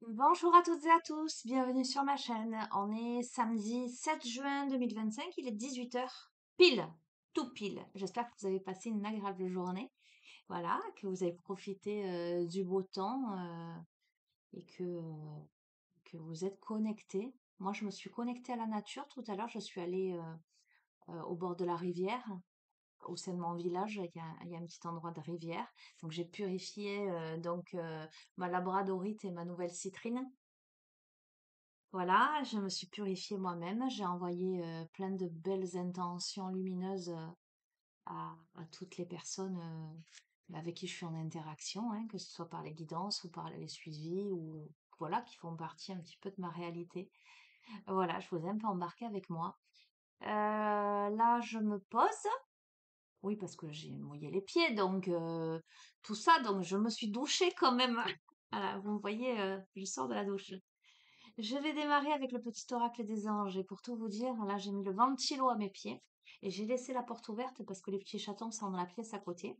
Bonjour à toutes et à tous, bienvenue sur ma chaîne. On est samedi 7 juin 2025, il est 18 h pile, tout pile. J'espère que vous avez passé une agréable journée, voilà, que vous avez profité du beau temps et que vous êtes connectés. Moi, je me suis connectée à la nature tout à l'heure, je suis allée au bord de la rivière. Au sein de mon village, il y a un petit endroit de rivière. Donc, j'ai purifié ma labradorite et ma nouvelle citrine. Voilà, je me suis purifiée moi-même. J'ai envoyé plein de belles intentions lumineuses à toutes les personnes avec qui je suis en interaction, hein, que ce soit par les guidances ou par les suivis ou voilà, qui font partie un petit peu de ma réalité. Voilà, je vous ai un peu embarqué avec moi. Là, je me pose. Oui, parce que j'ai mouillé les pieds, donc tout ça, donc je me suis douchée quand même. Voilà, vous me voyez, je sors de la douche. Je vais démarrer avec le petit oracle des anges. Et pour tout vous dire, là, j'ai mis le ventilo à mes pieds et j'ai laissé la porte ouverte parce que les petits chatons sont dans la pièce à côté.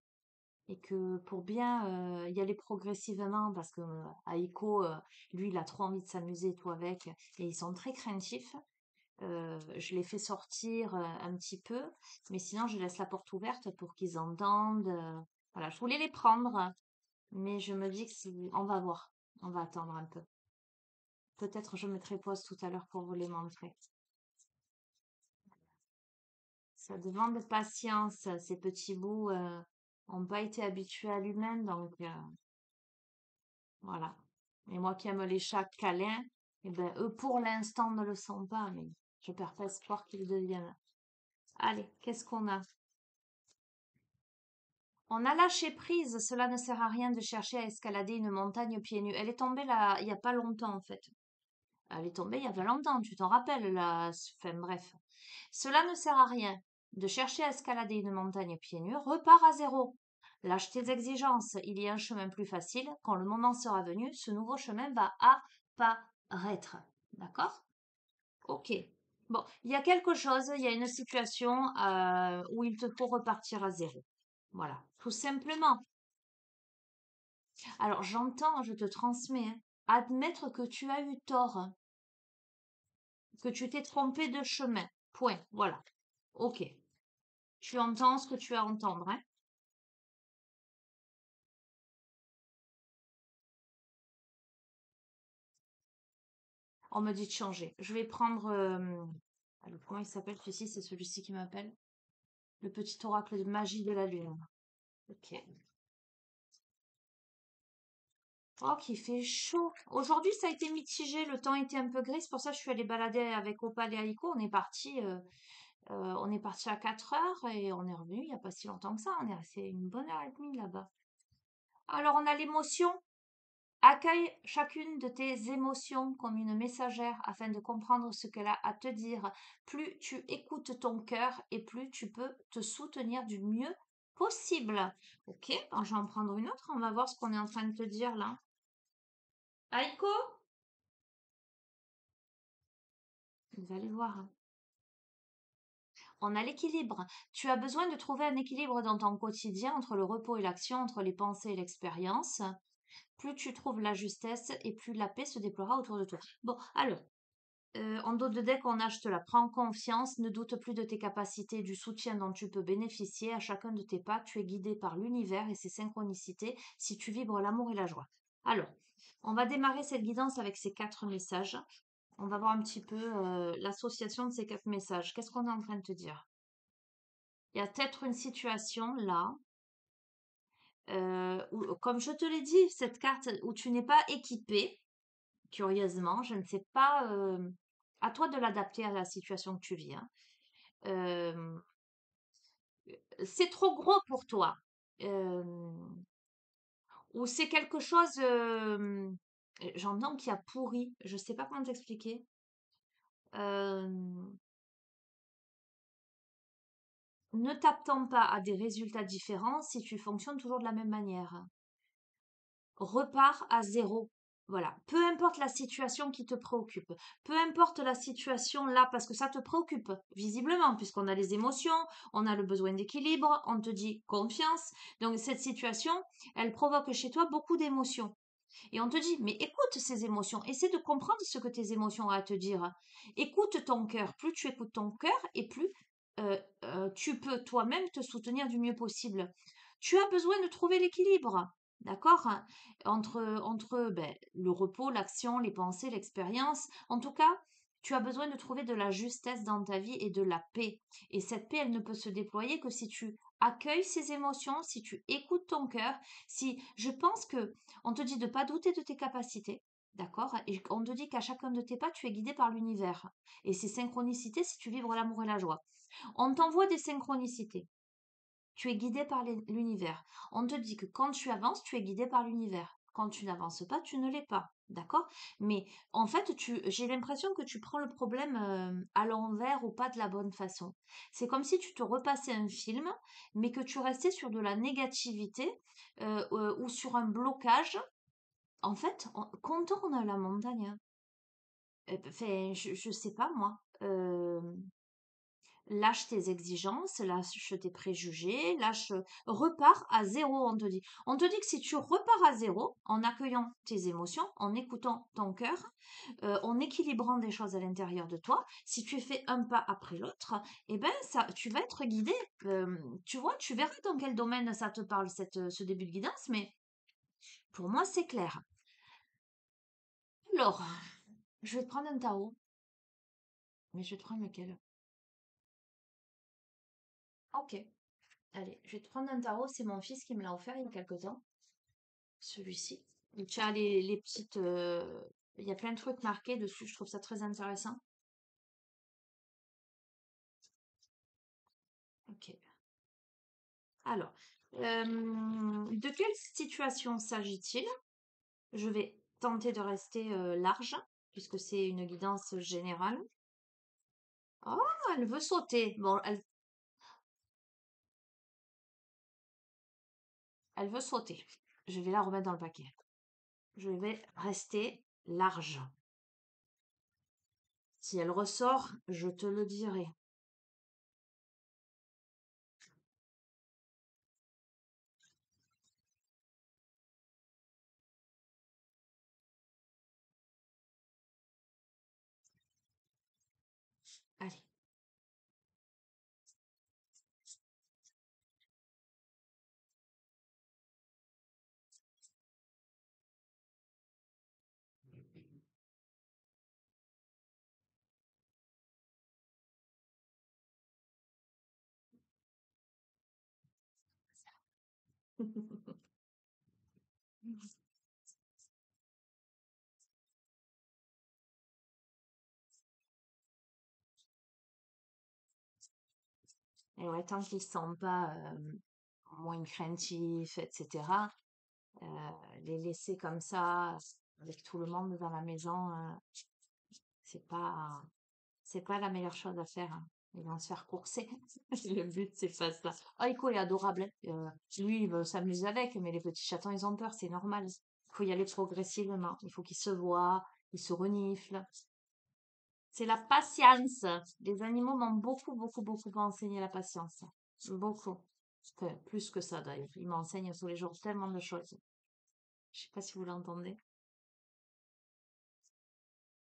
Et que pour bien y aller progressivement, parce que Aiko, lui, il a trop envie de s'amuser et tout avec, et ils sont très craintifs. Je les fais sortir un petit peu, mais sinon, je laisse la porte ouverte pour qu'ils entendent. Voilà, je voulais les prendre, mais je me dis que on va voir, on va attendre un peu. Peut-être je mettrai pause tout à l'heure pour vous les montrer. Ça demande patience. Ces petits bouts n'ont pas été habitués à l'humain, donc voilà. Et moi qui aime les chats câlins, eh ben, eux pour l'instant ne le sont pas, mais je perds pas espoir qu'ils le deviennent. Allez, qu'est-ce qu'on a? On a lâché prise, cela ne sert à rien de chercher à escalader une montagne pieds nus. Elle est tombée là, il n'y a pas longtemps en fait. Elle est tombée il y a pas longtemps, tu t'en rappelles là. Enfin bref. Cela ne sert à rien de chercher à escalader une montagne pieds nus, repars à zéro. Lâche tes exigences, il y a un chemin plus facile. Quand le moment sera venu, ce nouveau chemin va apparaître. D'accord? Ok. Bon, il y a quelque chose, il y a une situation où il te faut repartir à zéro. Voilà, tout simplement. Alors j'entends, je te transmets, hein. Admettre que tu as eu tort, hein, que tu t'es trompé de chemin. Point. Voilà. Ok. Tu entends ce que tu as à entendre, hein. On me dit de changer. Je vais prendre. Comment il s'appelle celui-ci? C'est celui-ci qui m'appelle. Le petit oracle de magie de la lune. Ok. Oh, qu'il fait chaud. Aujourd'hui, ça a été mitigé. Le temps était un peu gris. C'est pour ça que je suis allée balader avec Opal et Aiko. On est parti à 4 heures et on est revenu il n'y a pas si longtemps que ça. On est resté une bonne heure et demie là-bas. Alors, on a l'émotion. Accueille chacune de tes émotions comme une messagère afin de comprendre ce qu'elle a à te dire. Plus tu écoutes ton cœur et plus tu peux te soutenir du mieux possible. Ok, alors je vais en prendre une autre. On va voir ce qu'on est en train de te dire là. Aïko, vous allez voir, hein. On a l'équilibre. Tu as besoin de trouver un équilibre dans ton quotidien entre le repos et l'action, entre les pensées et l'expérience. Plus tu trouves la justesse et plus la paix se déploiera autour de toi. Bon, alors, en dos de deck, on a je te la prends confiance, ne doute plus de tes capacités, du soutien dont tu peux bénéficier. À chacun de tes pas, tu es guidé par l'univers et ses synchronicités si tu vibres l'amour et la joie. Alors, on va démarrer cette guidance avec ces 4 messages. On va voir un petit peu l'association de ces 4 messages. Qu'est-ce qu'on est en train de te dire? Il y a peut-être une situation là, où, comme je te l'ai dit, cette carte où tu n'es pas équipé, curieusement, je ne sais pas, à toi de l'adapter à la situation que tu vis, hein. Euh, c'est trop gros pour toi. Euh, ou c'est quelque chose, j'entends qui a pourri, je sais pas comment t'expliquer. Euh, ne t'attends pas à des résultats différents si tu fonctionnes toujours de la même manière. Repars à zéro. Voilà. Peu importe la situation qui te préoccupe, peu importe la situation là, parce que ça te préoccupe, visiblement, puisqu'on a les émotions, on a le besoin d'équilibre, on te dit confiance. Donc cette situation, elle provoque chez toi beaucoup d'émotions. Et on te dit, mais écoute ces émotions, essaie de comprendre ce que tes émotions ont à te dire. Écoute ton cœur. Plus tu écoutes ton cœur et plus tu peux toi-même te soutenir du mieux possible. Tu as besoin de trouver l'équilibre, d'accord? Entre ben, le repos, l'action, les pensées, l'expérience. En tout cas, tu as besoin de trouver de la justesse dans ta vie et de la paix. Et cette paix, elle ne peut se déployer que si tu accueilles ces émotions, si tu écoutes ton cœur, si je pense que on te dit de pas douter de tes capacités, d'accord? Et on te dit qu'à chacun de tes pas, tu es guidé par l'univers. Et ces synchronicités, si tu vibres l'amour et la joie. On t'envoie des synchronicités. Tu es guidé par l'univers. On te dit que quand tu avances, tu es guidé par l'univers. Quand tu n'avances pas, tu ne l'es pas. D'accord? Mais en fait, j'ai l'impression que tu prends le problème à l'envers ou pas de la bonne façon. C'est comme si tu te repassais un film, mais que tu restais sur de la négativité ou sur un blocage. En fait, contourne la montagne. Enfin, je sais pas moi. Lâche tes exigences, lâche tes préjugés, repars à zéro, on te dit. On te dit que si tu repars à zéro, en accueillant tes émotions, en écoutant ton cœur, en équilibrant des choses à l'intérieur de toi, si tu fais un pas après l'autre, eh ben ça, tu vas être guidé. Tu vois, tu verras dans quel domaine ça te parle, ce début de guidance, mais pour moi, c'est clair. Alors, je vais te prendre un tarot, mais je vais te prendre lequel? Ok, allez, je vais te prendre un tarot, c'est mon fils qui me l'a offert il y a quelque temps. Celui-ci. Et tu as les petites. Il y a plein de trucs marqués dessus, je trouve ça très intéressant. Ok. Alors, de quelle situation s'agit-il? Je vais tenter de rester large, puisque c'est une guidance générale. Oh, elle veut sauter. Bon, elle veut sauter. Je vais la remettre dans le paquet. Je vais rester large. Si elle ressort, je te le dirai. Allez. Et ouais, tant qu'ils ne sont pas moins craintifs, etc., euh, les laisser comme ça, avec tout le monde dans la maison, c'est pas, c'est pas la meilleure chose à faire, hein. Ils vont se faire courser. Le but, c'est pas ça. Oh, Iko est adorable, hein. Lui, il veut s'amuser avec, mais les petits chatons, ils ont peur, c'est normal. Il faut y aller progressivement. Il faut qu'ils se voient, ils se reniflent. C'est la patience. Les animaux m'ont beaucoup, beaucoup, beaucoup enseigné la patience. Beaucoup. Enfin, plus que ça d'ailleurs. Ils m'enseignent tous les jours tellement de choses. Je sais pas si vous l'entendez.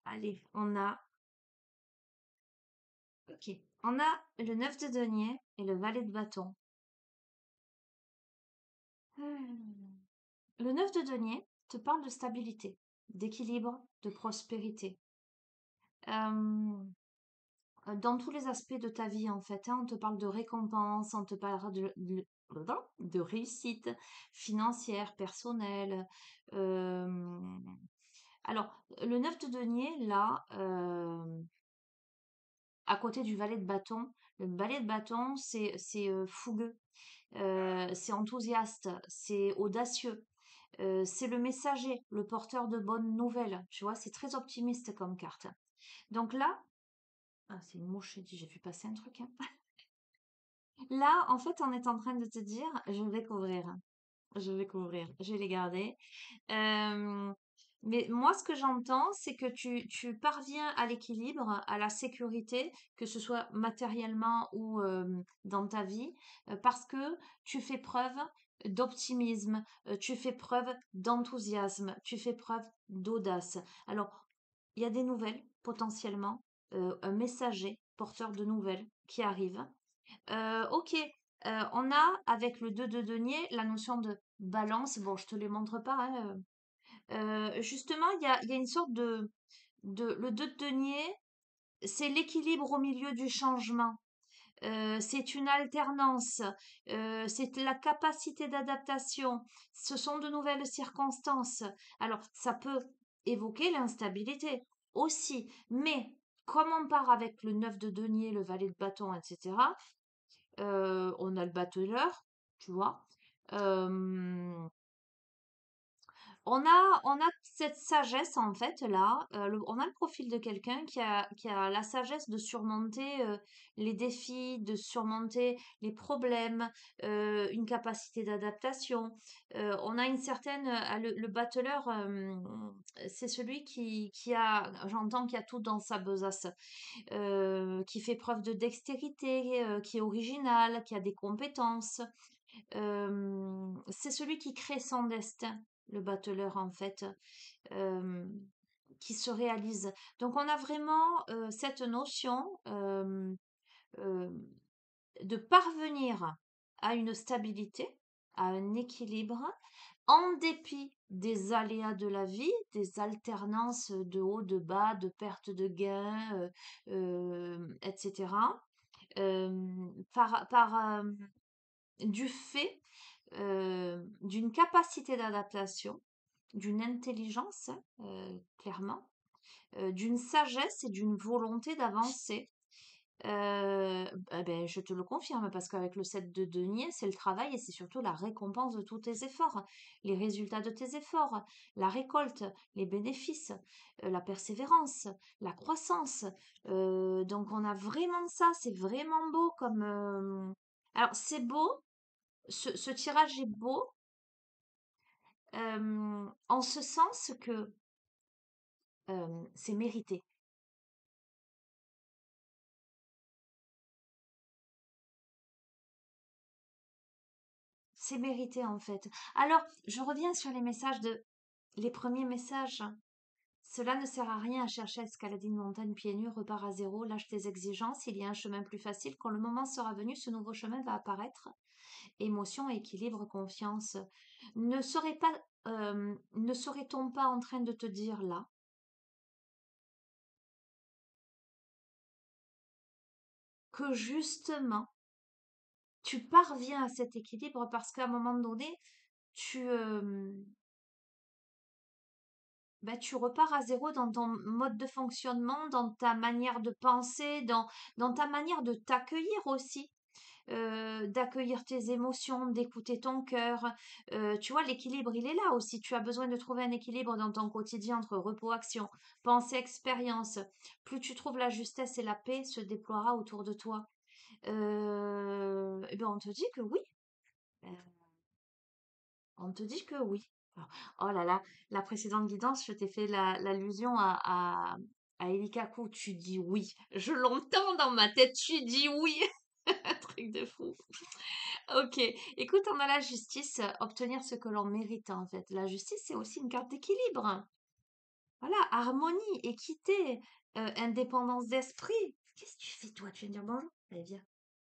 Allez, ok. On a le 9 de denier et le valet de bâton. Hmm. Le 9 de denier te parle de stabilité, d'équilibre, de prospérité. Euh, dans tous les aspects de ta vie, en fait, hein, on te parle de récompense, on te parle de réussite financière, personnelle. Euh, alors, le 9 de denier, là, à côté du valet de bâton, le valet de bâton, c'est fougueux, c'est enthousiaste, c'est audacieux, c'est le messager, le porteur de bonnes nouvelles. Tu vois, c'est très optimiste comme carte. Donc là, ah, c'est une mouche, j'ai vu passer un truc, hein. Là, en fait, on est en train de te dire, je vais couvrir. Je vais couvrir, je vais les garder. Euh, mais moi, ce que j'entends, c'est que tu parviens à l'équilibre, à la sécurité, que ce soit matériellement ou dans ta vie, parce que tu fais preuve d'optimisme, tu fais preuve d'enthousiasme, tu fais preuve d'audace. Alors, il y a des nouvelles potentiellement, un messager porteur de nouvelles qui arrive. Ok, on a avec le 2 de denier la notion de balance. Bon, je te les montre pas, hein. Justement, il y a une sorte le 2 de denier, c'est l'équilibre au milieu du changement. C'est une alternance, c'est la capacité d'adaptation, ce sont de nouvelles circonstances. Alors, ça peut évoquer l'instabilité aussi, mais comme on part avec le 9 de denier, le valet de bâton, etc., on a le battleur, tu vois. Euh, on a cette sagesse en fait là, on a le profil de quelqu'un qui a la sagesse de surmonter les défis, de surmonter les problèmes, une capacité d'adaptation. On a une certaine, le battleur, c'est celui qui a, j'entends qu'il y a tout dans sa besace, qui fait preuve de dextérité, qui est original, qui a des compétences. C'est celui qui crée son destin, le battleur en fait, euh, qui se réalise. Donc on a vraiment cette notion euh, de parvenir à une stabilité, à un équilibre, en dépit des aléas de la vie, des alternances de haut, de bas, de perte de gains, etc. Du fait d'une capacité d'adaptation, d'une intelligence, hein, clairement, d'une sagesse et d'une volonté d'avancer. Ben, je te le confirme, parce qu'avec le 7 de denier, c'est le travail et c'est surtout la récompense de tous tes efforts, les résultats de tes efforts, la récolte, les bénéfices, la persévérance, la croissance. Donc on a vraiment ça, c'est vraiment beau comme... Alors c'est beau, ce tirage est beau, en ce sens que c'est mérité. C'est mérité en fait. Alors, je reviens sur les premiers messages. Cela ne sert à rien à chercher à escalader une montagne pieds nus, repars à zéro, lâche tes exigences, il y a un chemin plus facile. Quand le moment sera venu, ce nouveau chemin va apparaître. Émotion, équilibre, confiance. Ne serait-on pas en train de te dire là que justement, tu parviens à cet équilibre parce qu'à un moment donné, tu, tu repars à zéro dans ton mode de fonctionnement, dans ta manière de penser, dans ta manière de t'accueillir aussi, d'accueillir tes émotions, d'écouter ton cœur. Tu vois, l'équilibre, il est là aussi. Tu as besoin de trouver un équilibre dans ton quotidien entre repos-action, pensée-expérience. Plus tu trouves la justesse et la paix se déploiera autour de toi. Eh ben, on te dit que oui. Euh, On te dit que oui. Oh oh là là, la précédente guidance, je t'ai fait l'allusion à Elikaku. Tu dis oui. Je l'entends dans ma tête, tu dis oui. Un truc de fou. Ok, écoute, on a la justice, obtenir ce que l'on mérite en fait. La justice, c'est aussi une carte d'équilibre. Voilà, harmonie, équité, indépendance d'esprit. Qu'est-ce que tu fais toi? Tu viens dire bonjour? Allez, viens.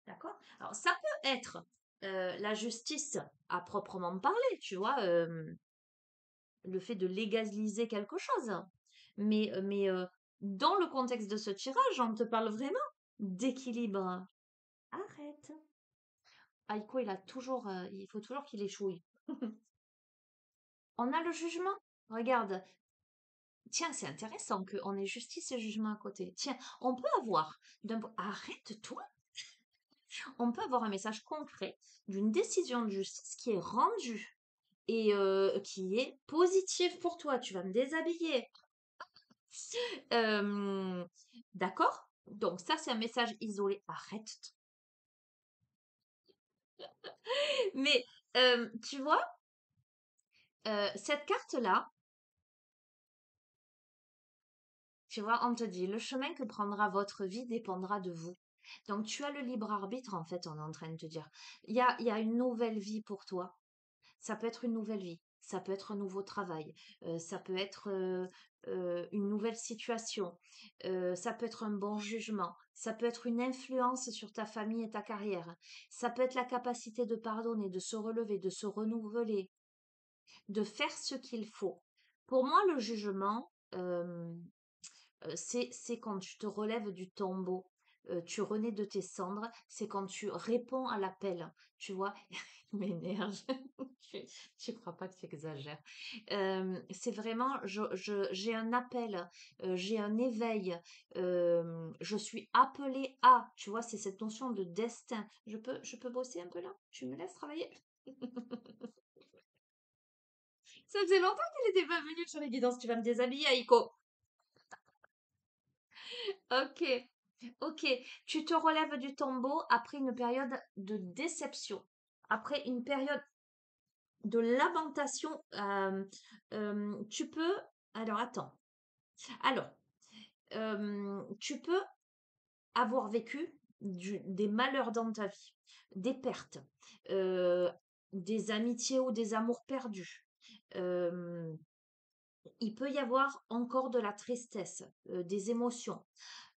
D'accord? Alors, ça peut être la justice à proprement parler, tu vois. Le fait de légaliser quelque chose. Mais dans le contexte de ce tirage, on te parle vraiment d'équilibre. Arrête. Aiko, il faut toujours qu'il échoue. On a le jugement. Regarde. Tiens, c'est intéressant qu'on ait justice et jugement à côté. Tiens, on peut avoir, arrête-toi, on peut avoir un message concret d'une décision de justice qui est rendue et qui est positive pour toi. Tu vas me déshabiller. Euh, d'accord? Donc ça, c'est un message isolé. Arrête. Mais tu vois, cette carte-là, tu vois, on te dit, le chemin que prendra votre vie dépendra de vous. Donc tu as le libre arbitre, en fait, on est en train de te dire. Il y a une nouvelle vie pour toi. Ça peut être une nouvelle vie, ça peut être un nouveau travail, ça peut être une nouvelle situation, ça peut être un bon jugement, ça peut être une influence sur ta famille et ta carrière, ça peut être la capacité de pardonner, de se relever, de se renouveler, de faire ce qu'il faut. Pour moi, le jugement, c'est quand tu te relèves du tombeau, tu renais de tes cendres, c'est quand tu réponds à l'appel, tu vois? Il m'énerve. Tu tu crois pas que tu exagères. C'est vraiment j'ai un appel, j'ai un éveil, je suis appelée à, tu vois? C'est cette notion de destin. Je peux bosser un peu là? Tu me laisses travailler? Ça faisait longtemps qu'elle était pas venue sur les guidances, tu vas me déshabiller, Aïko. Ok, ok. Tu te relèves du tombeau après une période de déception, après une période de lamentation. Tu peux. Alors, attends. Alors, tu peux avoir vécu des malheurs dans ta vie, des pertes, euh, des amitiés ou des amours perdus. Euh, il peut y avoir encore de la tristesse, des émotions.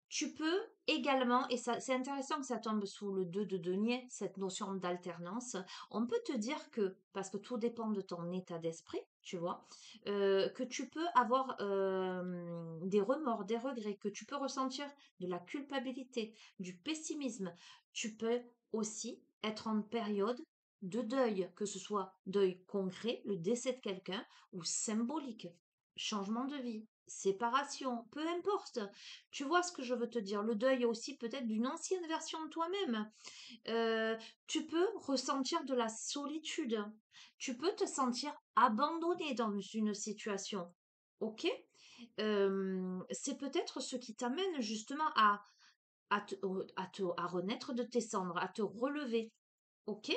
Tu peux également, et ça, c'est intéressant que ça tombe sous le 2 de denier, cette notion d'alternance. On peut te dire que, parce que tout dépend de ton état d'esprit, tu vois, que tu peux avoir des remords, des regrets, que tu peux ressentir de la culpabilité, du pessimisme. Tu peux aussi être en période de deuil, que ce soit deuil concret, le décès de quelqu'un, ou symbolique, changement de vie, séparation, peu importe. Tu vois ce que je veux te dire? Le deuil aussi peut-être d'une ancienne version de toi-même. Euh, Tu peux ressentir de la solitude. Tu peux te sentir abandonné dans une situation. Ok? C'est peut-être ce qui t'amène justement à renaître de tes cendres, à te relever. Ok?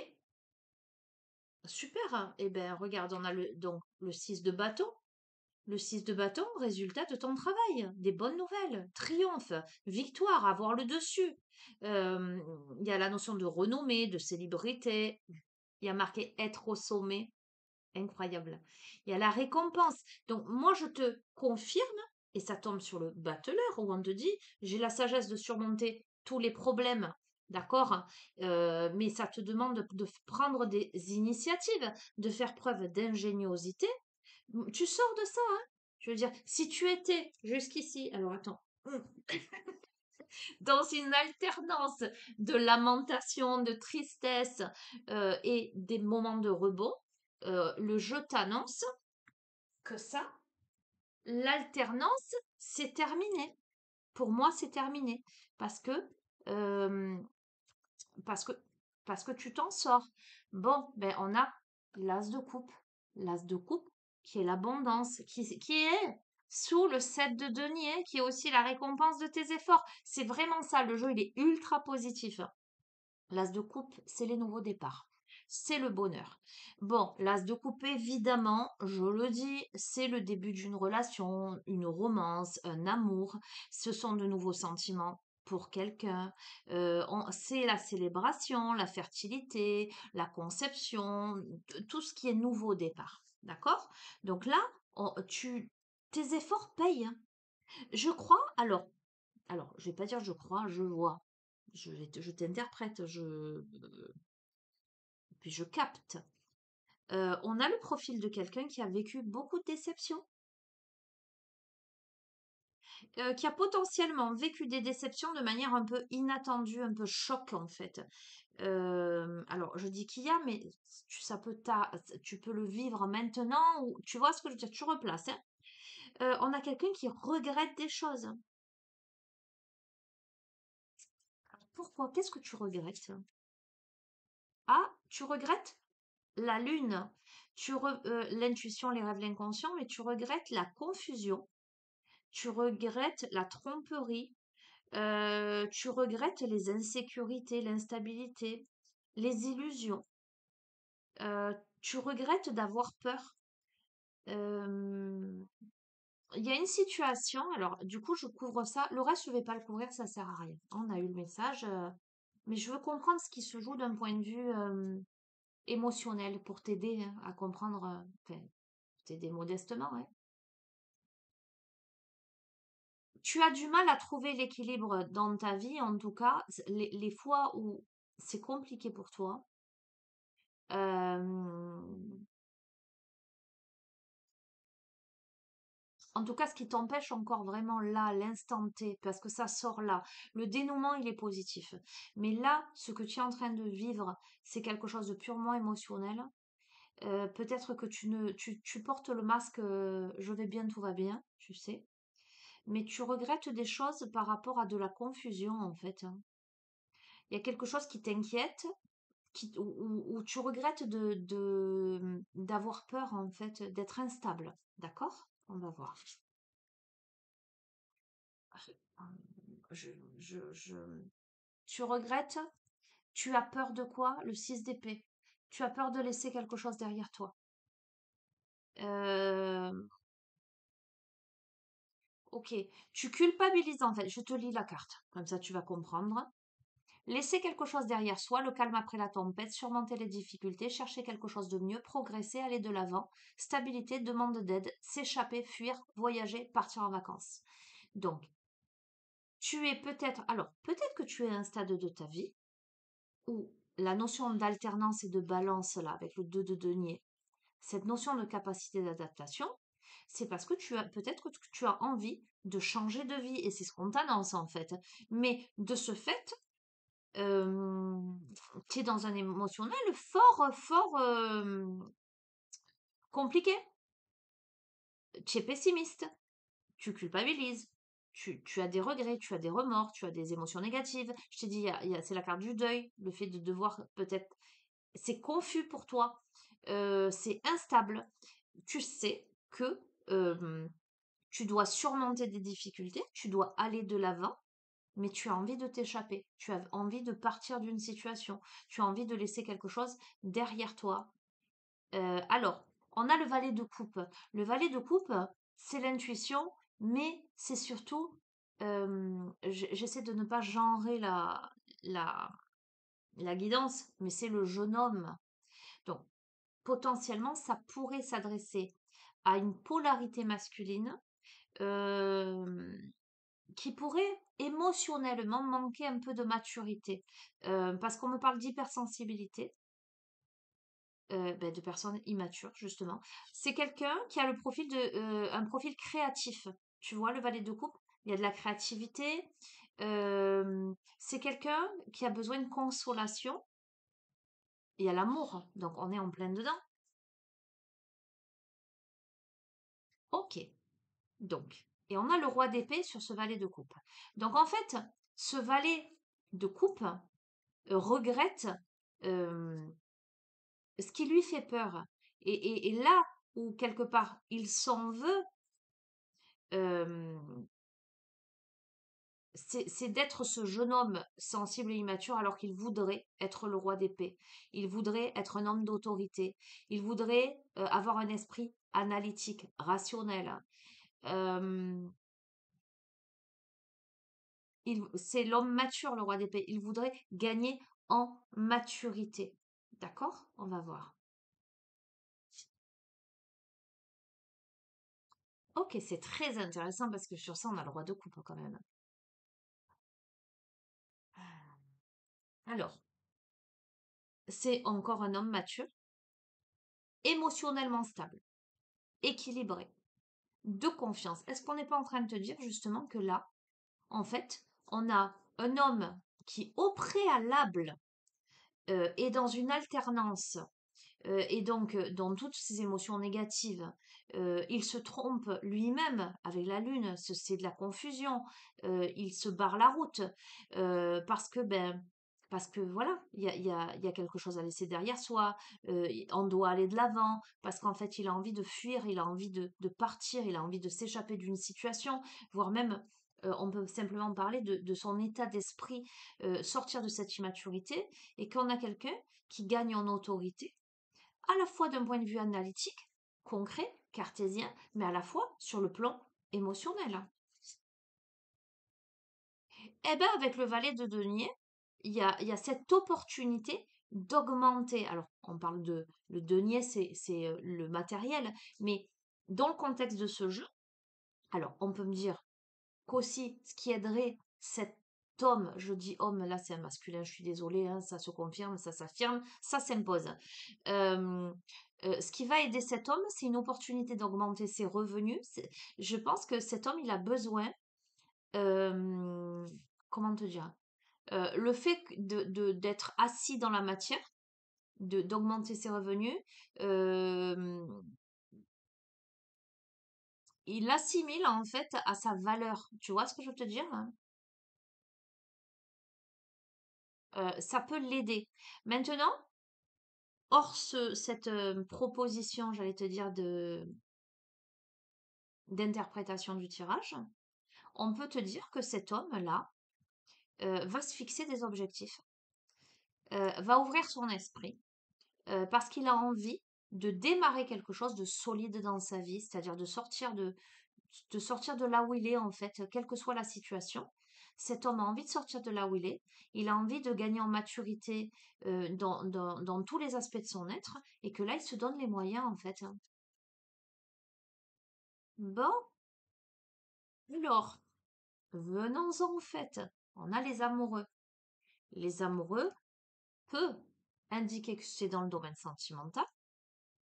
Super, hein. Eh bien, regarde, on a donc le 6 de bâton. Le 6 de bâton, résultat de ton travail, des bonnes nouvelles, triomphe, victoire, avoir le dessus. Euh, Il y a la notion de renommée, de célébrité. Il y a marqué être au sommet, incroyable. Il y a la récompense. Donc moi, je te confirme, et ça tombe sur le battleur, où on te dit, j'ai la sagesse de surmonter tous les problèmes. D'accord. Mais ça te demande de prendre des initiatives, de faire preuve d'ingéniosité. Tu sors de ça, hein? Je veux dire, si tu étais jusqu'ici, alors attends, dans une alternance de lamentation, de tristesse et des moments de rebond, le jeu t'annonce que ça, l'alternance, c'est terminé. Pour moi, c'est terminé parce que euh, parce que parce que tu t'en sors. Bon, ben on a l'as de coupe, l'as de coupe qui est l'abondance, qui est sous le 7 de denier, qui est aussi la récompense de tes efforts. C'est vraiment ça, le jeu, il est ultra positif. L'as de coupe, c'est les nouveaux départs. C'est le bonheur. Bon, l'as de coupe, évidemment, je le dis, c'est le début d'une relation, une romance, un amour. Ce sont de nouveaux sentiments pour quelqu'un. C'est la célébration, la fertilité, la conception, tout ce qui est nouveau départ. D'accord? Donc là, tes efforts payent, hein. Je crois, alors, je vais pas dire je crois, je vois. Je t'interprète, puis je capte. On a le profil de quelqu'un qui a vécu beaucoup de déceptions, qui a potentiellement vécu des déceptions de manière un peu inattendue, un peu choc en fait. Alors, je dis qu'il y a, mais tu peux le vivre maintenant, ou tu vois ce que je veux dire, tu replaces, hein. On a quelqu'un qui regrette des choses. Pourquoi? Qu'est-ce que tu regrettes? Ah, tu regrettes la lune, l'intuition, les rêves, l'inconscient, mais tu regrettes la confusion, tu regrettes la tromperie, tu regrettes les insécurités, l'instabilité, les illusions, tu regrettes d'avoir peur. Euh, Il y a une situation, alors du coup je couvre ça, le reste je vais pas le couvrir, ça sert à rien. On a eu le message, mais je veux comprendre ce qui se joue d'un point de vue émotionnel pour t'aider hein, à comprendre, enfin, t'aider modestement, hein. Tu as du mal à trouver l'équilibre dans ta vie, en tout cas, les fois où c'est compliqué pour toi. euh, En tout cas, ce qui t'empêche encore vraiment là, l'instant T, parce que ça sort là, le dénouement, il est positif. Mais là, ce que tu es en train de vivre, c'est quelque chose de purement émotionnel. Peut-être que tu portes le masque je vais bien, tout va bien, tu sais. Mais tu regrettes des choses par rapport à de la confusion, en fait, hein. Il y a quelque chose qui t'inquiète, où tu regrettes d'avoir peur, en fait, d'être instable. D'accord? On va voir. Je, je... Tu regrettes? Tu as peur de quoi? Le 6 d'épée. Tu as peur de laisser quelque chose derrière toi. Euh, ok. Tu culpabilises en fait. Je te lis la carte. Comme ça, tu vas comprendre. Laisser quelque chose derrière soi, le calme après la tempête, surmonter les difficultés, chercher quelque chose de mieux, progresser, aller de l'avant, stabilité, demande d'aide, s'échapper, fuir, voyager, partir en vacances. Donc, tu es peut-être, alors peut-être que tu es à un stade de ta vie où la notion d'alternance et de balance, là, avec le 2 de denier, cette notion de capacité d'adaptation, c'est parce que tu as peut-être que tu as envie de changer de vie et c'est ce qu'on t'annonce en fait. Mais de ce fait, tu es dans un émotionnel fort compliqué. Tu es pessimiste, tu culpabilises, tu as des regrets, tu as des remords, tu as des émotions négatives. Je t'ai dit, c'est la carte du deuil, le fait de devoir peut-être c'est confus pour toi, c'est instable. Tu sais que tu dois surmonter des difficultés, tu dois aller de l'avant, mais tu as envie de t'échapper, tu as envie de partir d'une situation, tu as envie de laisser quelque chose derrière toi. Alors, on a le valet de coupe. Le valet de coupe, c'est l'intuition, mais c'est surtout, j'essaie de ne pas genrer la, la guidance, mais c'est le jeune homme. Donc, potentiellement, ça pourrait s'adresser à une polarité masculine euh, qui pourrait émotionnellement manquer un peu de maturité. Parce qu'on me parle d'hypersensibilité, de personnes immatures, justement. C'est quelqu'un qui a le profil un profil créatif. Tu vois, le valet de coupe, il y a de la créativité. C'est quelqu'un qui a besoin de consolation. Il y a l'amour, donc on est en plein dedans. Ok. Donc, et on a le roi d'épée sur ce valet de coupe. Donc en fait, ce valet de coupe regrette euh, ce qui lui fait peur. Et là où quelque part il s'en veut, euh, c'est d'être ce jeune homme sensible et immature alors qu'il voudrait être le roi d'épée. Il voudrait être un homme d'autorité. Il voudrait avoir un esprit analytique, rationnel. Euh, c'est l'homme mature, le roi d'épée. Il voudrait gagner en maturité. D'accord? On va voir. Ok, c'est très intéressant parce que sur ça, on a le roi de coupe quand même. Alors, c'est encore un homme mature, émotionnellement stable, équilibré, de confiance. Est-ce qu'on n'est pas en train de te dire justement que là, en fait, on a un homme qui, au préalable, est dans une alternance et donc dans toutes ces émotions négatives, il se trompe lui-même avec la lune, c'est de la confusion, il se barre la route parce que voilà, il y a quelque chose à laisser derrière soi, on doit aller de l'avant, parce qu'en fait il a envie de fuir, il a envie de partir, il a envie de s'échapper d'une situation, voire même on peut simplement parler de son état d'esprit, sortir de cette immaturité, et qu'on a quelqu'un qui gagne en autorité, à la fois d'un point de vue analytique, concret, cartésien, mais à la fois sur le plan émotionnel. Eh bien, avec le valet de denier, il y a cette opportunité d'augmenter, alors on parle de le denier, c'est le matériel, mais dans le contexte de ce jeu, alors on peut me dire qu'aussi ce qui aiderait cet homme, je dis homme, là c'est un masculin, je suis désolée, hein, ça se confirme, ça s'affirme, ça s'impose. Euh, ce qui va aider cet homme, c'est une opportunité d'augmenter ses revenus. Je pense que cet homme, il a besoin, euh, comment te dire, le fait d'être assis dans la matière, d'augmenter ses revenus, euh, il assimile en fait à sa valeur. Tu vois ce que je veux te dire, hein? Ça peut l'aider. Maintenant, hors cette proposition, j'allais te dire, d'interprétation du tirage, on peut te dire que cet homme-là va se fixer des objectifs, va ouvrir son esprit, parce qu'il a envie de démarrer quelque chose de solide dans sa vie, c'est-à-dire de sortir de là où il est, en fait, quelle que soit la situation. Cet homme a envie de sortir de là où il est. Il a envie de gagner en maturité dans tous les aspects de son être et que là, il se donne les moyens, en fait, hein. Bon, alors, venons-en au fait. On a les amoureux. Les amoureux peuvent indiquer que c'est dans le domaine sentimental.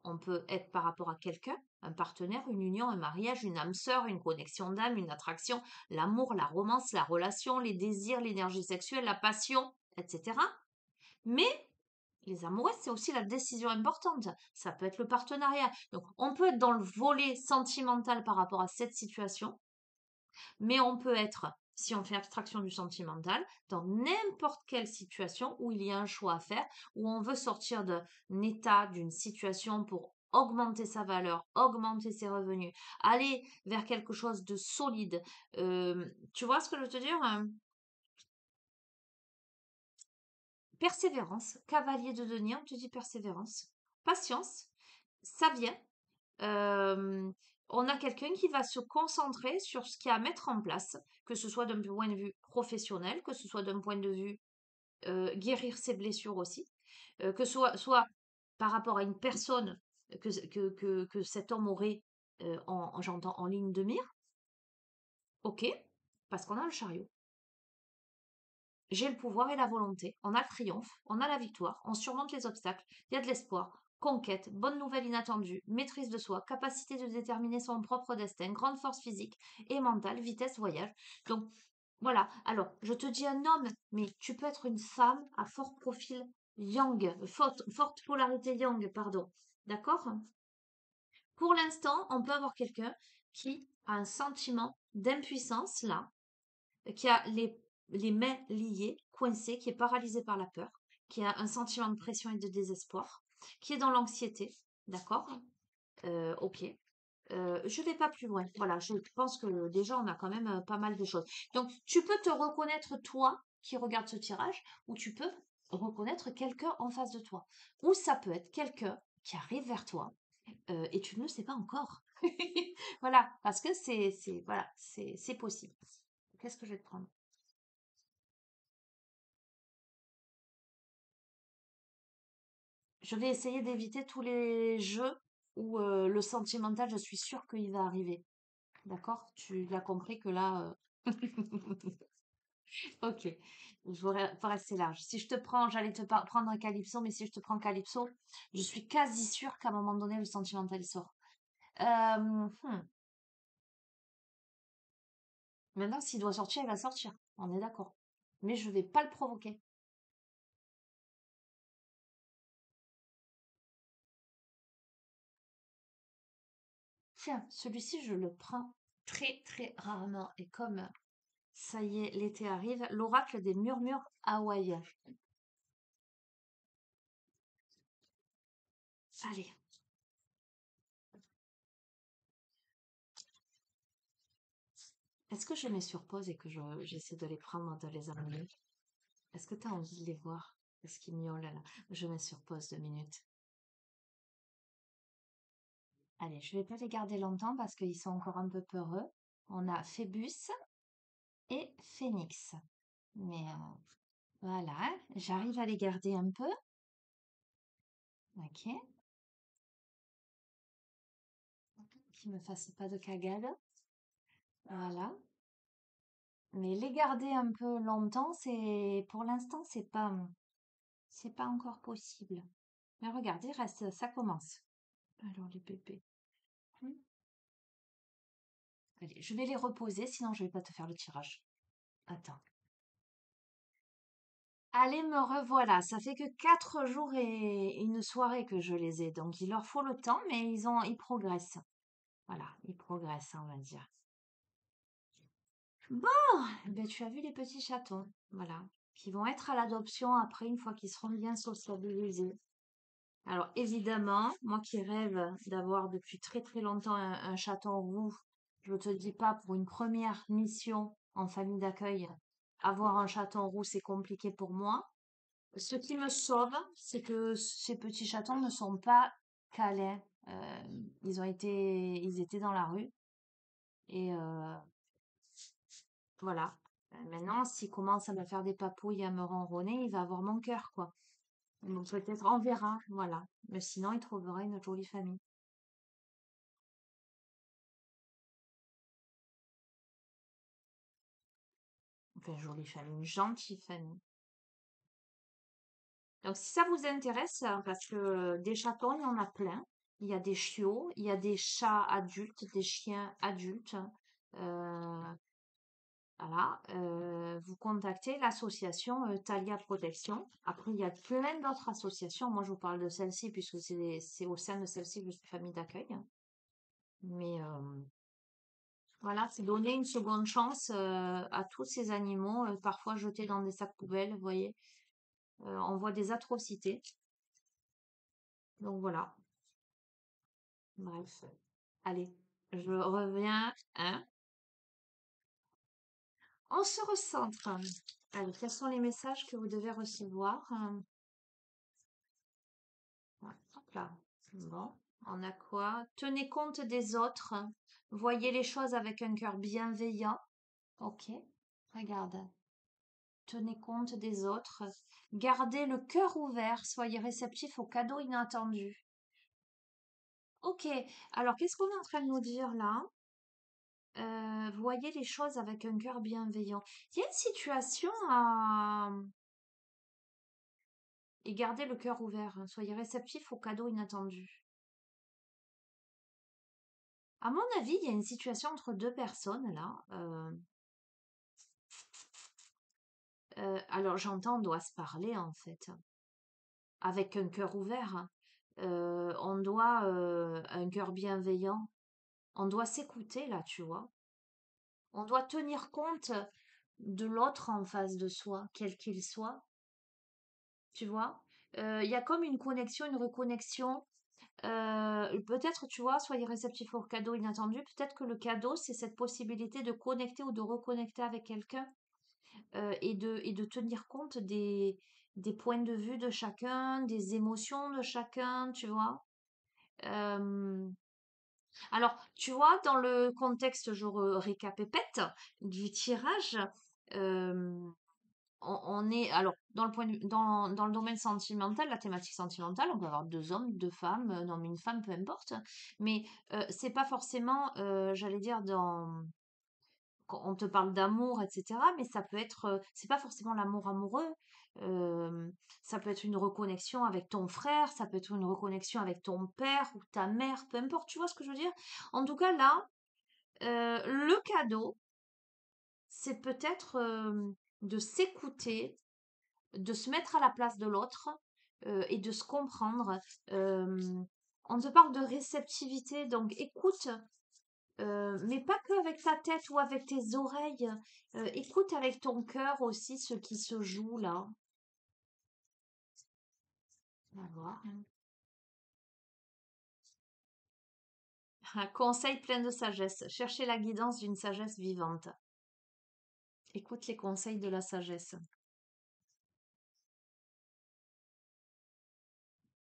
On peut être par rapport à quelqu'un, un partenaire, une union, un mariage, une âme sœur, une connexion d'âme, une attraction, l'amour, la romance, la relation, les désirs, l'énergie sexuelle, la passion, etc. Mais les amoureux, c'est aussi la décision importante. Ça peut être le partenariat. Donc, on peut être dans le volet sentimental par rapport à cette situation, mais on peut être, si on fait abstraction du sentimental, dans n'importe quelle situation où il y a un choix à faire, où on veut sortir d'un état, d'une situation pour augmenter sa valeur, augmenter ses revenus, aller vers quelque chose de solide. Tu vois ce que je veux te dire, hein? Persévérance, cavalier de denier, on te dit persévérance. Patience, ça vient. Euh, on a quelqu'un qui va se concentrer sur ce qu'il y a à mettre en place, que ce soit d'un point de vue professionnel, que ce soit d'un point de vue guérir ses blessures aussi, que ce soit par rapport à une personne que cet homme aurait, j'entends, en ligne de mire, ok, parce qu'on a le chariot. J'ai le pouvoir et la volonté, on a le triomphe, on a la victoire, on surmonte les obstacles, il y a de l'espoir, conquête, bonne nouvelle inattendue, maîtrise de soi, capacité de déterminer son propre destin, grande force physique et mentale, vitesse, voyage. Donc voilà, alors je te dis un homme, mais tu peux être une femme à fort profil yang, forte polarité yang, pardon. D'accord? Pour l'instant, on peut avoir quelqu'un qui a un sentiment d'impuissance là, qui a les mains liées, coincées, qui est paralysé par la peur, qui a un sentiment de pression et de désespoir, qui est dans l'anxiété, d'accord? Ok. Je vais pas plus loin. Voilà, je pense que déjà on a quand même pas mal de choses. Donc tu peux te reconnaître toi qui regarde ce tirage, ou tu peux reconnaître quelqu'un en face de toi. Ou ça peut être quelqu'un qui arrive vers toi et tu ne le sais pas encore. Voilà, parce que voilà, c'est possible. Qu'est-ce que je vais te prendre? Je vais essayer d'éviter tous les jeux où le sentimental, je suis sûre qu'il va arriver. D'accord? Tu l'as compris que là, ok, je vais pas rester large. Si je te prends, j'allais prendre un Calypso, mais si je te prends Calypso, je suis quasi sûre qu'à un moment donné, le sentimental il sort. Maintenant, s'il doit sortir, il va sortir. On est d'accord. Mais je vais pas le provoquer. Tiens, celui-ci, je le prends très très rarement. Et comme ça y est, l'été arrive, l'oracle des murmures hawaïens. Allez, est-ce que je mets sur pause et que j'essaie de les prendre, de les amener? Est-ce que tu as envie de les voir? Est-ce qu'ils miaulent là? Je mets sur pause 2 minutes. Allez, je vais pas les garder longtemps parce qu'ils sont encore un peu peureux. On a Phébus et Phénix. Mais voilà, j'arrive à les garder un peu. Ok. Qu'il me fasse pas de cagade. Voilà. Mais les garder un peu longtemps, pour l'instant, c'est pas encore possible. Mais regarde, il reste, ça commence. Alors, les bébés. Hmm. Allez, je vais les reposer, sinon je vais pas te faire le tirage. Attends. Allez, me revoilà. Ça fait que 4 jours et une soirée que je les ai. Donc, il leur faut le temps, mais ils progressent. Voilà, ils progressent, on va dire. Bon, ben, tu as vu les petits chatons. Voilà. Qui vont être à l'adoption après, une fois qu'ils seront bien sociabilisés. Alors, évidemment, moi qui rêve d'avoir depuis très très longtemps un chaton roux, je te dis pas pour une première mission en famille d'accueil, avoir un chaton roux, c'est compliqué pour moi. Ce qui me sauve, c'est que ces petits chatons ne sont pas câlins. Ils étaient dans la rue. Et voilà. Maintenant, s'il commence à me faire des papouilles et à me ronronner, il va avoir mon cœur, quoi. Donc peut-être on verra, voilà. Mais sinon, il trouvera une jolie famille. Enfin, jolie famille, une gentille famille. Donc si ça vous intéresse, parce que des chatons, il y en a plein. Il y a des chiots, il y a des chats adultes, des chiens adultes. Euh, Voilà, vous contactez l'association Thalia Protection. Après, il y a plein d'autres associations. Moi, je vous parle de celle-ci puisque c'est au sein de celle-ci que je suis famille d'accueil. Mais voilà, c'est donner une seconde chance à tous ces animaux, parfois jetés dans des sacs poubelles, vous voyez. On voit des atrocités. Donc voilà, bref. Allez, je reviens, hein. On se recentre. Allez, quels sont les messages que vous devez recevoir? Ouais, hop là. Bon, on a quoi? Tenez compte des autres. Voyez les choses avec un cœur bienveillant. Ok, regarde. Tenez compte des autres. Gardez le cœur ouvert. Soyez réceptif aux cadeaux inattendus. Ok, alors qu'est-ce qu'on est en train de nous dire là? Voyez les choses avec un cœur bienveillant. Il y a une situation à... Et gardez le cœur ouvert. Soyez réceptif aux cadeaux inattendus. À mon avis, il y a une situation entre deux personnes là. Alors j'entends, on doit se parler en fait, avec un cœur ouvert. On doit un cœur bienveillant. On doit s'écouter là, tu vois. On doit tenir compte de l'autre en face de soi, quel qu'il soit, tu vois. Il y a comme une connexion, une reconnexion. Peut-être, tu vois, soyez réceptifs au cadeau inattendu. Peut-être que le cadeau, c'est cette possibilité de connecter ou de reconnecter avec quelqu'un et de tenir compte des points de vue de chacun, des émotions de chacun, tu vois. Euh, alors, tu vois, dans le contexte, je récapépète du tirage, euh, on est, alors, dans le domaine sentimental, la thématique sentimentale, on peut avoir deux hommes, deux femmes, non, mais une femme, peu importe, mais c'est pas forcément, j'allais dire, quand on te parle d'amour, etc. Mais ça peut être, c'est pas forcément l'amour amoureux. euh, Ça peut être une reconnexion avec ton frère, ça peut être une reconnexion avec ton père ou ta mère, peu importe, tu vois ce que je veux dire? En tout cas, là, le cadeau, c'est peut-être de s'écouter, de se mettre à la place de l'autre et de se comprendre. Euh, on te parle de réceptivité, donc écoute. Mais pas que avec ta tête ou avec tes oreilles. Écoute avec ton cœur aussi ce qui se joue là. On va voir. Un conseil plein de sagesse. Cherchez la guidance d'une sagesse vivante. Écoute les conseils de la sagesse.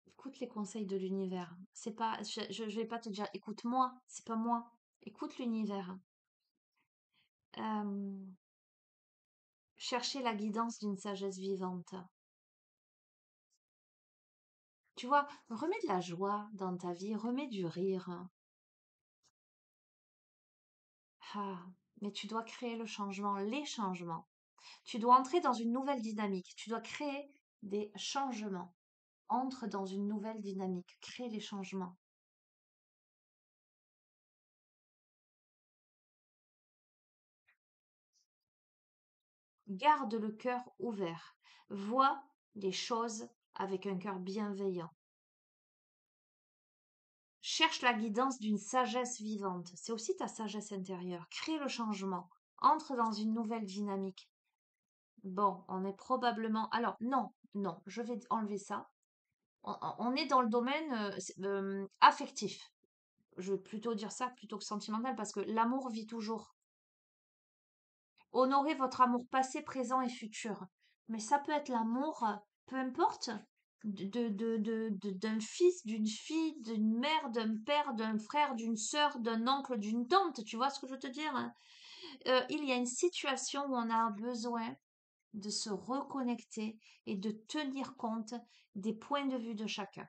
Écoute les conseils de l'univers. C'est pas, je vais pas te dire écoute-moi, c'est pas moi. Écoute l'univers. Euh, Cherchez la guidance d'une sagesse vivante. Tu vois, remets de la joie dans ta vie, remets du rire. Ah, mais tu dois créer le changement, les changements. Tu dois entrer dans une nouvelle dynamique. Tu dois créer des changements. Entre dans une nouvelle dynamique. Crée les changements. Garde le cœur ouvert. Vois les choses avec un cœur bienveillant. Cherche la guidance d'une sagesse vivante. C'est aussi ta sagesse intérieure. Crée le changement. Entre dans une nouvelle dynamique. Bon, on est probablement... Alors, non, non, je vais enlever ça. On est dans le domaine affectif. Je vais plutôt dire ça plutôt que sentimental parce que l'amour vit toujours. Honorez votre amour passé, présent et futur. Mais ça peut être l'amour, peu importe, d'un fils, d'une fille, d'une mère, d'un père, d'un frère, d'une sœur, d'un oncle, d'une tante. Tu vois ce que je veux te dire, hein? Il y a une situation où on a besoin de se reconnecter et de tenir compte des points de vue de chacun.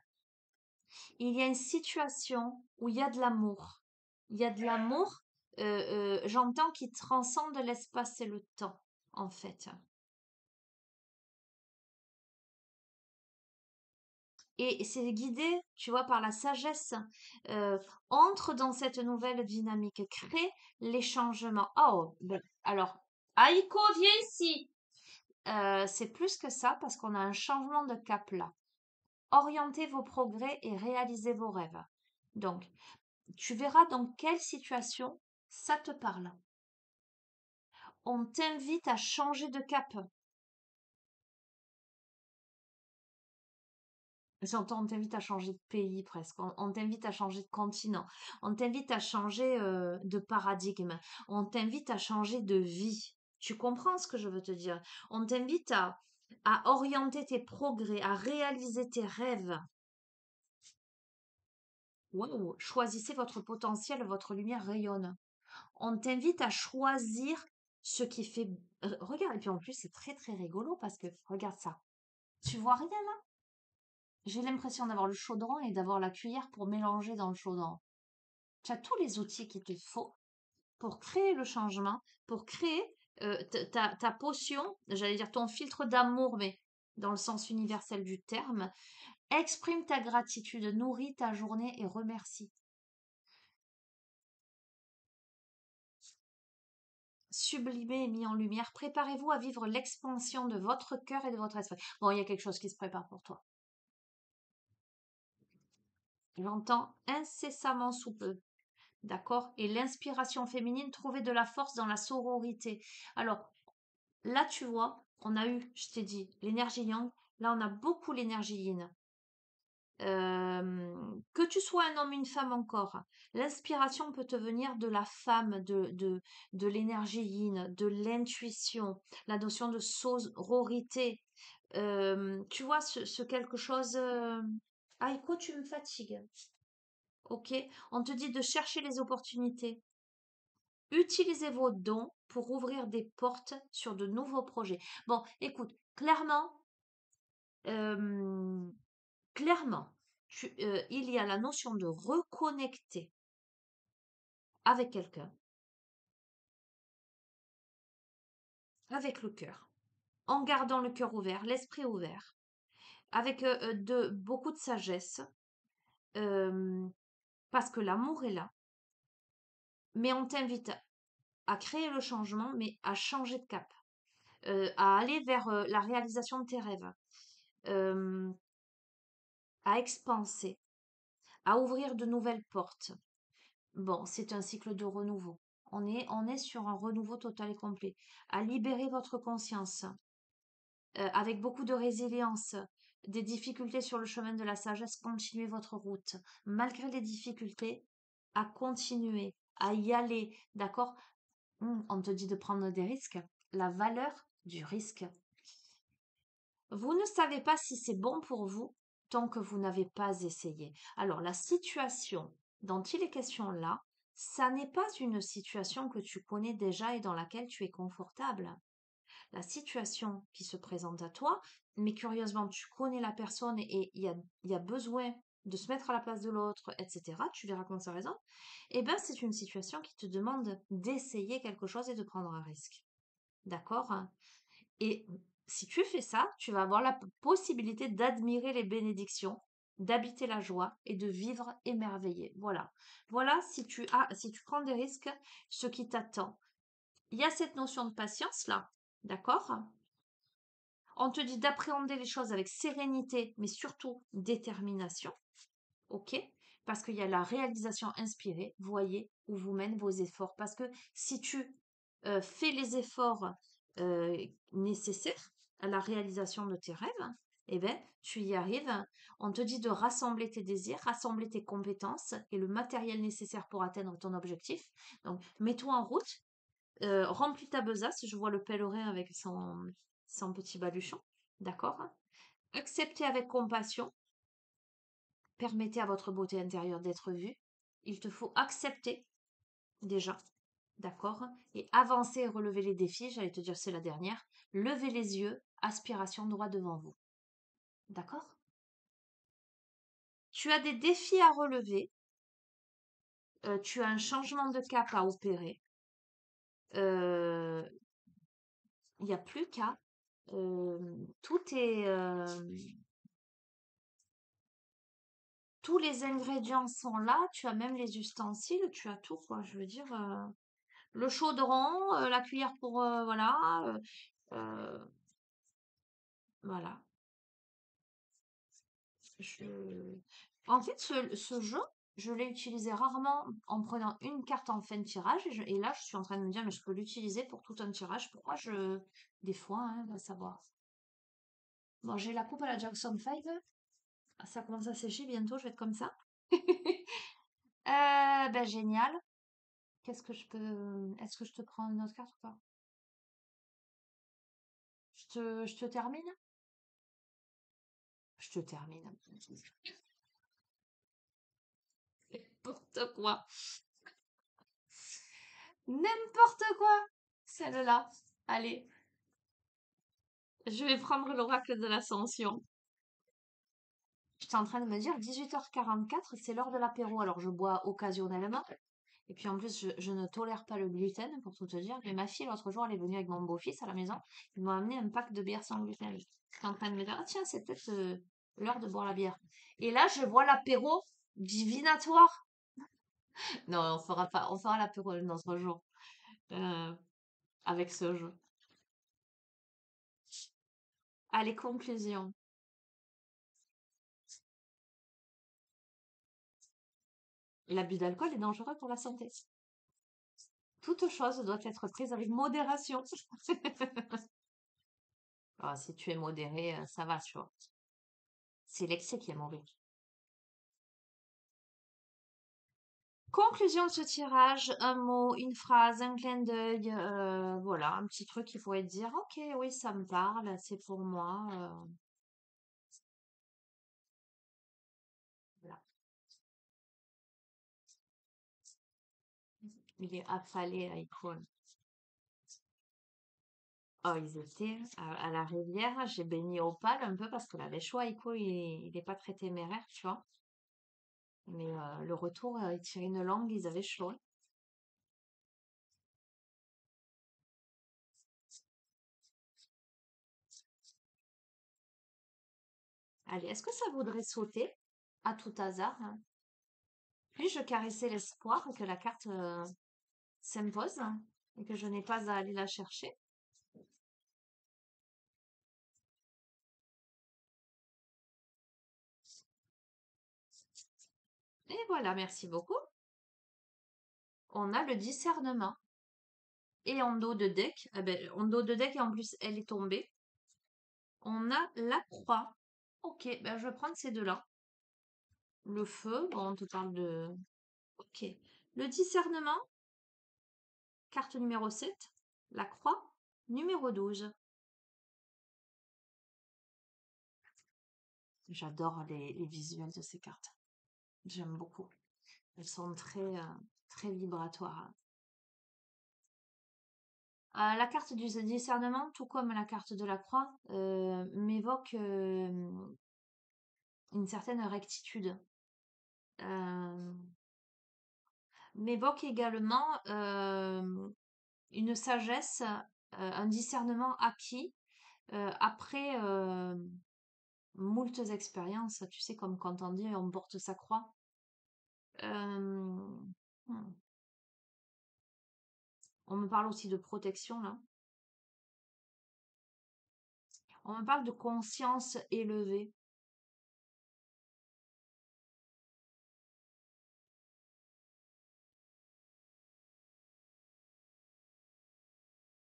Il y a une situation où il y a de l'amour. Il y a de l'amour, j'entends, qui transcende l'espace et le temps, en fait. Et c'est guidé, tu vois, par la sagesse. euh, Entre dans cette nouvelle dynamique, crée les changements. Oh, ben, alors, Aïko, viens ici. C'est plus que ça parce qu'on a un changement de cap là. Orientez vos progrès et réalisez vos rêves. Donc, tu verras dans quelle situation ça te parle. On t'invite à changer de cap. J'entends, on t'invite à changer de pays presque. On t'invite à changer de continent. On t'invite à changer de paradigme. On t'invite à changer de vie. Tu comprends ce que je veux te dire? On t'invite à orienter tes progrès, à réaliser tes rêves. Waouh! Choisissez votre potentiel, votre lumière rayonne. On t'invite à choisir ce qui fait... Regarde, et puis en plus, c'est très très rigolo parce que, regarde ça. Tu vois rien là? J'ai l'impression d'avoir le chaudron et d'avoir la cuillère pour mélanger dans le chaudron. Tu as tous les outils qu'il te faut pour créer le changement, pour créer ta potion, j'allais dire ton filtre d'amour, mais dans le sens universel du terme. Exprime ta gratitude, nourris ta journée et remercie. Sublimé et mis en lumière, préparez-vous à vivre l'expansion de votre cœur et de votre esprit. Bon, il y a quelque chose qui se prépare pour toi. J'entends incessamment sous peu. D'accord? Et l'inspiration féminine, trouver de la force dans la sororité. Alors, là, tu vois, on a eu, je t'ai dit, l'énergie yang. Là, on a beaucoup l'énergie yin. Que tu sois un homme, une femme encore, l'inspiration peut te venir de la femme, de l'énergie yin, de l'intuition, la notion de sororité. Tu vois, ce quelque chose... Ah, écoute, tu me fatigues. Ok? On te dit de chercher les opportunités. Utilisez vos dons pour ouvrir des portes sur de nouveaux projets. Bon, écoute, clairement, euh, clairement, il y a la notion de reconnecter avec quelqu'un, avec le cœur, en gardant le cœur ouvert, l'esprit ouvert, avec beaucoup de sagesse, euh, parce que l'amour est là, mais on t'invite à créer le changement, mais à changer de cap, à aller vers la réalisation de tes rêves, euh, à expanser, à ouvrir de nouvelles portes. Bon, c'est un cycle de renouveau. On est sur un renouveau total et complet. À libérer votre conscience, avec beaucoup de résilience, des difficultés sur le chemin de la sagesse, continuez votre route. Malgré les difficultés, à continuer, à y aller, d'accord? On te dit de prendre des risques. La valeur du risque. Vous ne savez pas si c'est bon pour vous tant que vous n'avez pas essayé. Alors, la situation dont il est question là, ça n'est pas une situation que tu connais déjà et dans laquelle tu es confortable. la situation qui se présente à toi, mais curieusement, tu connais la personne et il y a besoin de se mettre à la place de l'autre, etc., tu verras comment ça raison, eh ben, c'est une situation qui te demande d'essayer quelque chose et de prendre un risque. D'accord? Et si tu fais ça, tu vas avoir la possibilité d'admirer les bénédictions, d'habiter la joie et de vivre émerveillé. Voilà. Voilà, si tu prends des risques, ce qui t'attend. Il y a cette notion de patience là, d'accord? On te dit d'appréhender les choses avec sérénité, mais surtout détermination, ok? Parce qu'il y a la réalisation inspirée. Voyez où vous mènent vos efforts. Parce que si tu fais les efforts euh, nécessaires à la réalisation de tes rêves, eh ben, tu y arrives. On te dit de rassembler tes désirs, rassembler tes compétences et le matériel nécessaire pour atteindre ton objectif. Donc, mets-toi en route, remplis ta besace. Je vois le pèlerin avec son petit baluchon. D'accord? Acceptez avec compassion. Permettez à votre beauté intérieure d'être vue. Il te faut accepter déjà, d'accord? Et avancer et relever les défis. J'allais te dire, c'est la dernière. Levez les yeux, aspiration droit devant vous. D'accord? Tu as des défis à relever. Tu as un changement de cap à opérer. Il n'y a plus qu'à. Euh, tout est, tous les ingrédients sont là. Tu as même les ustensiles. Tu as tout, quoi. Je veux dire, le chaudron, la cuillère pour, voilà. euh, voilà. Je... En fait, ce jeu, je l'ai utilisé rarement en prenant une carte en fin de tirage. Et là, je suis en train de me dire, mais je peux l'utiliser pour tout un tirage. Pourquoi je... Des fois, hein, va savoir. Bon, j'ai la coupe à la Jackson 5. Ça commence à sécher bientôt, je vais être comme ça. Ben, génial. Qu'est-ce que je peux... Est-ce que je te prends une autre carte ou pas? Je te termine? Je te termine. N'importe quoi. N'importe quoi. Celle-là. Allez, je vais prendre l'oracle de l'ascension. J'étais en train de me dire 18h44, c'est l'heure de l'apéro. Alors je bois occasionnellement. Et puis en plus, je ne tolère pas le gluten, pour tout te dire. Mais ma fille, l'autre jour, elle est venue avec mon beau-fils à la maison. Ils m'ont amené un pack de bière sans gluten. J'étais en train de me dire, ah tiens, c'est peut-être l'heure de boire la bière. Et là, je vois l'apéro divinatoire. Non, on fera pas, on fera l'apéro un autre jour. euh, avec ce jeu. Allez, conclusion. L'abus d'alcool est dangereux pour la santé. Toute chose doit être prise avec modération. Ah, si tu es modéré, ça va, tu vois. C'est l'excès qui est mauvais. Conclusion de ce tirage, un mot, une phrase, un clin d'œil, voilà, un petit truc qu'il pourrait te dire, ok, oui, ça me parle, c'est pour moi. Voilà. Il est affalé à Icône. Oh, ils étaient à la rivière, j'ai baigné au pal un peu parce que là, les choix, Ico, il est pas très téméraire, tu vois. Mais le retour, ils tiraient une langue, ils avaient chaud, hein. Allez, est-ce que ça voudrait sauter à tout hasard, hein? Puis je caressais l'espoir que la carte s'impose, hein, et que je n'ai pas à aller la chercher. Et voilà, merci beaucoup. On a le discernement. Et en dos de deck, en dos de deck et en plus elle est tombée. On a la croix. Ok, ben je vais prendre ces deux-là. Le feu, bon, on te parle de... Ok. Le discernement, carte numéro 7. La croix, numéro 12. J'adore les visuels de ces cartes. J'aime beaucoup. Elles sont très, très vibratoires. La carte du discernement, tout comme la carte de la croix, m'évoque une certaine rectitude. Euh, M'évoque également une sagesse, un discernement acquis après moultes expériences. Tu sais, comme quand on dit on porte sa croix. Euh, hmm. On me parle aussi de protection là. On me parle de conscience élevée.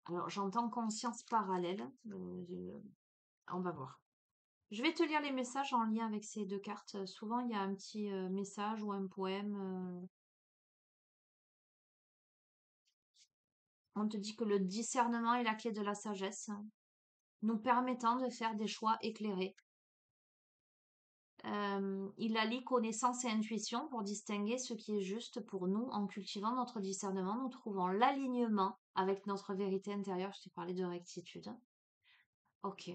Alors j'entends conscience parallèle. On va voir. Je vais te lire les messages en lien avec ces deux cartes. Souvent, il y a un petit message ou un poème. On te dit que le discernement est la clé de la sagesse, nous permettant de faire des choix éclairés. Il allie connaissance et intuition pour distinguer ce qui est juste pour nous. En cultivant notre discernement, nous trouvons l'alignement avec notre vérité intérieure. Je t'ai parlé de rectitude. Ok.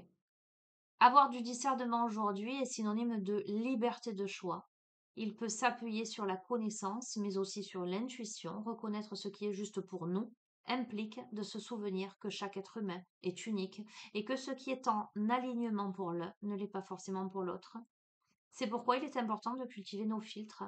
Avoir du discernement aujourd'hui est synonyme de liberté de choix. Il peut s'appuyer sur la connaissance, mais aussi sur l'intuition. Reconnaître ce qui est juste pour nous implique de se souvenir que chaque être humain est unique et que ce qui est en alignement pour l'un ne l'est pas forcément pour l'autre. C'est pourquoi il est important de cultiver nos filtres.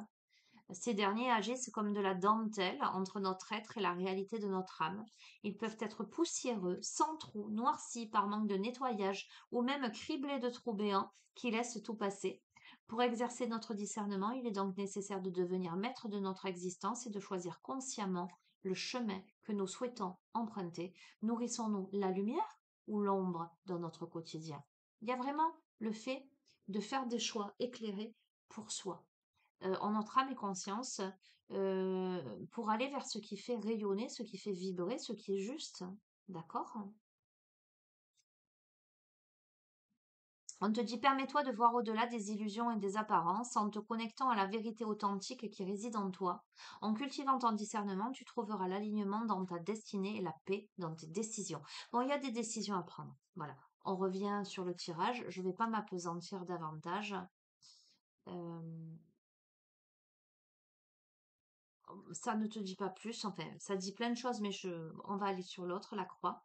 Ces derniers agissent comme de la dentelle entre notre être et la réalité de notre âme. Ils peuvent être poussiéreux, sans trous, noircis par manque de nettoyage ou même criblés de trous béants qui laissent tout passer. Pour exercer notre discernement, il est donc nécessaire de devenir maître de notre existence et de choisir consciemment le chemin que nous souhaitons emprunter. Nourrissons-nous la lumière ou l'ombre dans notre quotidien? Il y a vraiment le fait de faire des choix éclairés pour soi en notre âme et conscience pour aller vers ce qui fait rayonner, ce qui fait vibrer, ce qui est juste. D'accord? On te dit permets-toi de voir au-delà des illusions et des apparences en te connectant à la vérité authentique qui réside en toi. En cultivant ton discernement, tu trouveras l'alignement dans ta destinée et la paix dans tes décisions. Bon, il y a des décisions à prendre. Voilà. On revient sur le tirage. Je ne vais pas m'apesantir davantage. Euh, Ça ne te dit pas plus, enfin, ça dit plein de choses, mais on va aller sur l'autre, la croix.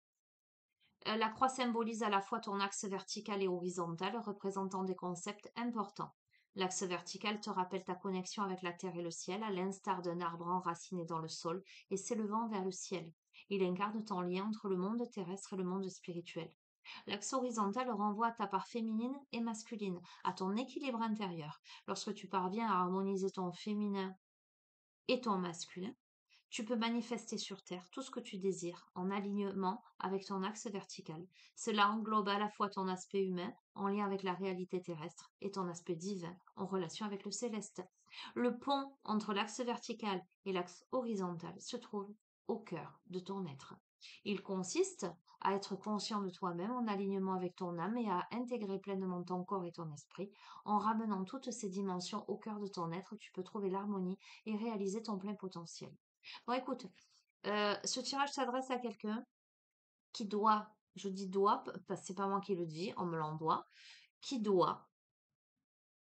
La croix symbolise à la fois ton axe vertical et horizontal, représentant des concepts importants. L'axe vertical te rappelle ta connexion avec la terre et le ciel, à l'instar d'un arbre enraciné dans le sol et s'élevant vers le ciel. Il incarne ton lien entre le monde terrestre et le monde spirituel. L'axe horizontal renvoie à ta part féminine et masculine, à ton équilibre intérieur. Lorsque tu parviens à harmoniser ton féminin et ton masculin, tu peux manifester sur Terre tout ce que tu désires en alignement avec ton axe vertical. Cela englobe à la fois ton aspect humain en lien avec la réalité terrestre et ton aspect divin en relation avec le céleste. Le pont entre l'axe vertical et l'axe horizontal se trouve au cœur de ton être. Il consiste à être conscient de toi-même en alignement avec ton âme et à intégrer pleinement ton corps et ton esprit. En ramenant toutes ces dimensions au cœur de ton être, tu peux trouver l'harmonie et réaliser ton plein potentiel. Bon, écoute, ce tirage s'adresse à quelqu'un qui doit, je dis doit, parce que c'est pas moi qui le dis, on me l'envoie, qui doit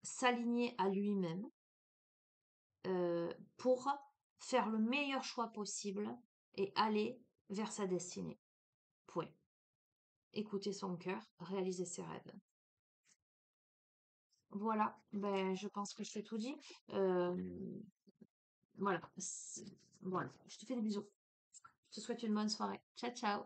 s'aligner à lui-même pour faire le meilleur choix possible et aller vers sa destinée. Point. Écouter son cœur, réaliser ses rêves. Voilà, ben, je pense que je t'ai tout dit. Euh, voilà, voilà, je te fais des bisous. Je te souhaite une bonne soirée. Ciao, ciao.